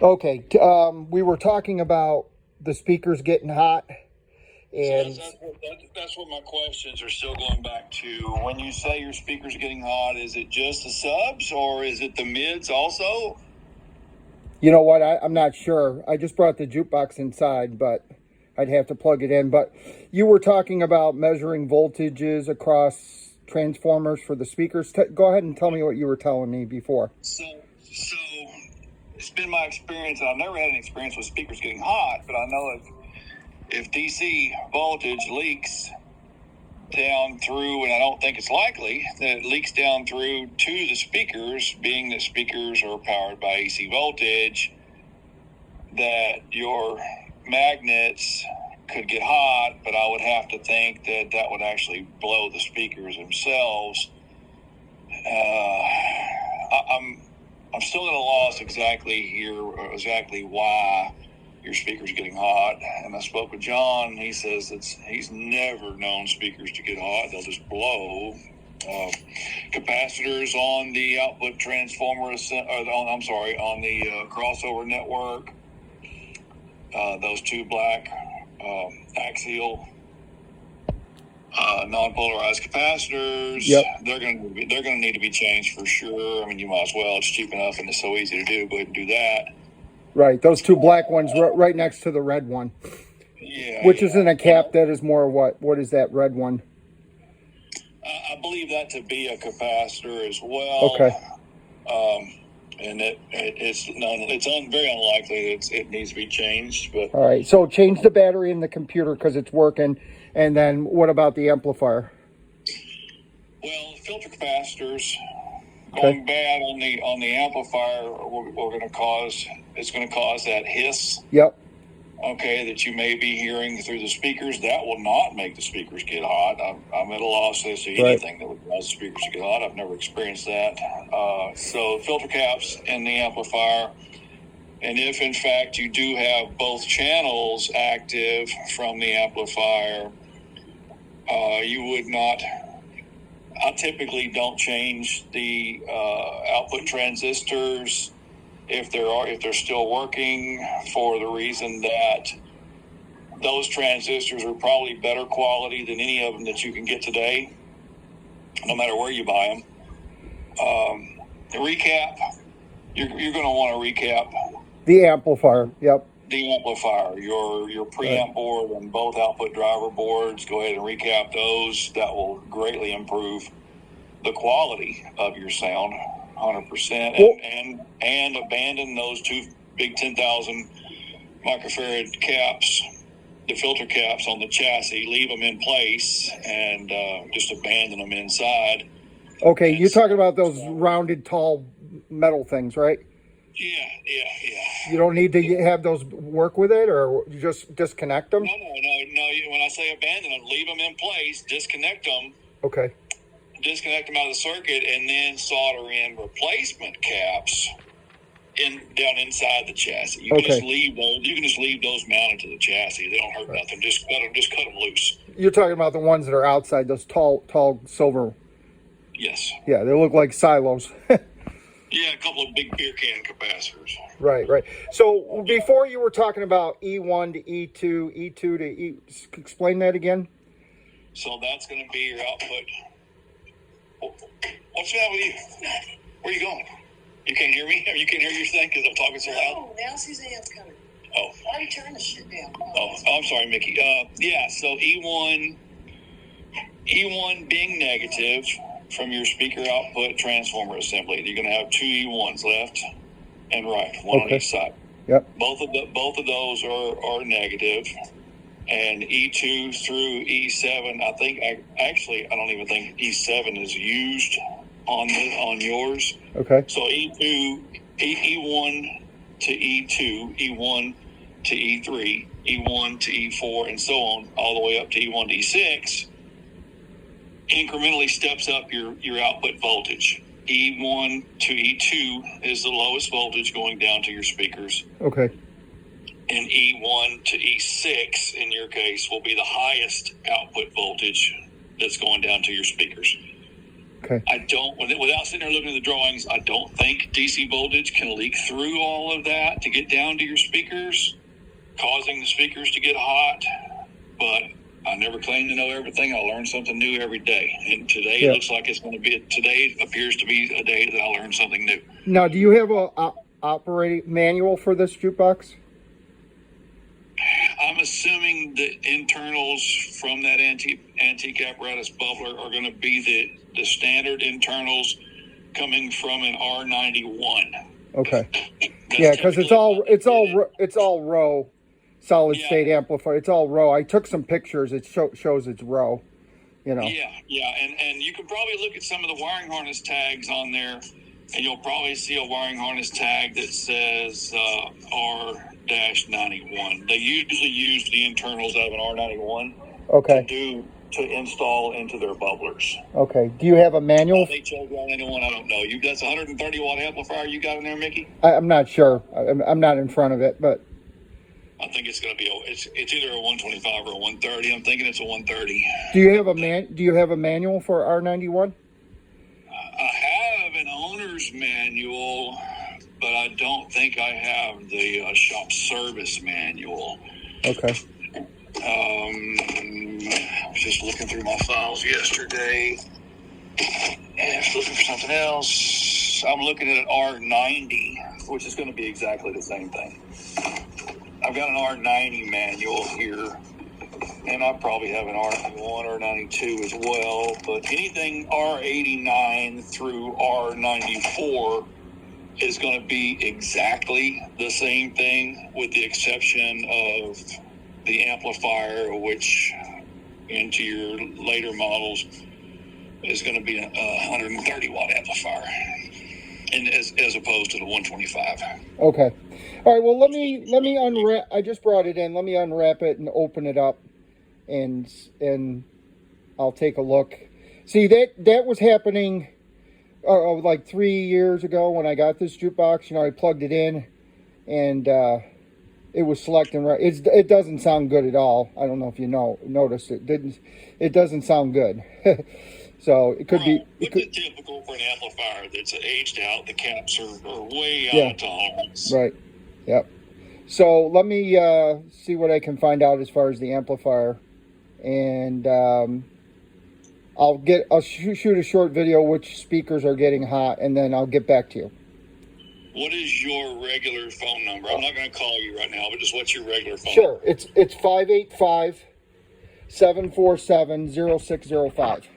Okay, we were talking about the speakers getting hot, So and that's what my questions are still going back to. When you say your speakers are getting hot, is it just the subs or is it the mids also? you know what? I'm not sure. I just brought the jukebox inside, but I'd have to plug it in. But you were talking about measuring voltages across transformers for the speakers. Go ahead and tell me what you were telling me before. So it's been my experience, and I've never had an experience with speakers getting hot, but I know if DC voltage leaks down through, and I don't think it's likely that it leaks down through to the speakers, being that speakers are powered by AC voltage, that your magnets could get hot, but I would have to think that would actually blow the speakers themselves. I'm still at a loss exactly why your speaker's getting hot. And I spoke with John, and he says he's never known speakers to get hot. They'll just blow. Capacitors on the output transformer, on the crossover network, those two black axial non-polarized capacitors. Yep. They're going to need to be changed for sure. I mean, you might as well. It's cheap enough and it's so easy to do. Go ahead and do that. Right, those two black ones right next to the red one. Yeah. Which isn't a cap. That is more what? What is that red one? I believe that to be a capacitor as well. Okay. And it's very unlikely that it needs to be changed. But all right, so change the battery in the computer because it's working. And then what about the amplifier? Well, filter capacitors going bad on the amplifier, it's going to cause that hiss. Yep. Okay, that you may be hearing through the speakers. That will not make the speakers get hot. I'm at a loss as to anything that would cause the speakers to get hot. I've never experienced that. So filter caps in the amplifier. And if, in fact, you do have both channels active from the amplifier, you would not... I typically don't change the output transistors if they're still working, for the reason that those transistors are probably better quality than any of them that you can get today, no matter where you buy them. The recap, you're going to want to recap the amplifier. Yep. The amplifier, your preamp board and both output driver boards. Go ahead and recap those. That will greatly improve the quality of your sound. 100%, and abandon those two big 10,000 microfarad caps, the filter caps on the chassis. Leave them in place and just abandon them inside. Okay, you're talking about those rounded, tall metal things, right? Yeah. You don't need to have those work with it, or you just disconnect them? No. When I say abandon them, leave them in place, disconnect them. Okay. Disconnect them out of the circuit, and then solder in replacement caps down inside the chassis. You can just leave those. You can just leave those mounted to the chassis. They don't hurt nothing. Just cut them loose. You're talking about the ones that are outside, those tall silver. Yes. Yeah, they look like silos. Yeah, a couple of big beer can capacitors. Right. So before you were talking about E1 to E2, E2 to E. Explain that again. So that's going to be your output. What's the matter with you? Where are you going? You can't hear me? You can't hear your thing because I'm talking so loud? Oh, now Suzanne's coming. Oh. Why are you turning the shit down? Oh, I'm sorry, Mickey. So E1 being negative from your speaker output transformer assembly. You're going to have two E1s left and right, one on each side. Yep. Both of those are negative. And E2 through E7, I don't even think E7 is used on yours. Okay. So E1 to E2, E1 to E3, E1 to E4, and so on, all the way up to E1 to E6, incrementally steps up your output voltage. E1 to E2 is the lowest voltage going down to your speakers. Okay. And E1 to E6, in your case, will be the highest output voltage that's going down to your speakers. Okay. I don't, without sitting there looking at the drawings, I don't think DC voltage can leak through all of that to get down to your speakers, causing the speakers to get hot. But I never claim to know everything. I learn something new every day. And today looks like it's going to be, today appears to be a day that I learned something new. Now, do you have a operating manual for this jukebox? I'm assuming the internals from that antique apparatus bubbler are going to be the standard internals coming from an R91. Okay. Yeah, because it's all row, solid state amplifier. It's all row. I took some pictures. It shows it's row. You know. Yeah, and you can probably look at some of the wiring harness tags on there, and you'll probably see a wiring harness tag that says R-91. They usually use the internals out of an R91 to install into their bubblers. Okay. Do you have a manual? They chose R91, I don't know. That's a 130 watt amplifier you got in there, Mickey? I'm not sure. I'm not in front of it, but I think it's going to be it's either a 125 or a 130. I'm thinking it's a 130. Do you have a manual for R91? I have an owner's manual, but I don't think I have the shop service manual. Okay. I was just looking through my files yesterday, and I was looking for something else. I'm looking at an R90, which is going to be exactly the same thing. I've got an R90 manual here, and I probably have an R91 or 92 as well, but anything R89 through R94 is going to be exactly the same thing, with the exception of the amplifier, which into your later models is going to be a 130 watt amplifier, and as opposed to the 125. Okay. All right. Well, let me unwrap. I just brought it in. Let me unwrap it and open it up, and I'll take a look. See, that was happening like 3 years ago when I got this jukebox. You know, I plugged it in, and it was selecting right. It doesn't sound good at all. I don't know if you noticed it. It doesn't sound good. So it could be. It's typical for an amplifier that's aged out. The caps are way out of tolerance. Right. Yep. So let me see what I can find out as far as the amplifier, and I'll shoot a short video which speakers are getting hot, and then I'll get back to you. What is your regular phone number? I'm not going to call you right now, but just what's your regular phone? Sure. It's 585-747-0605.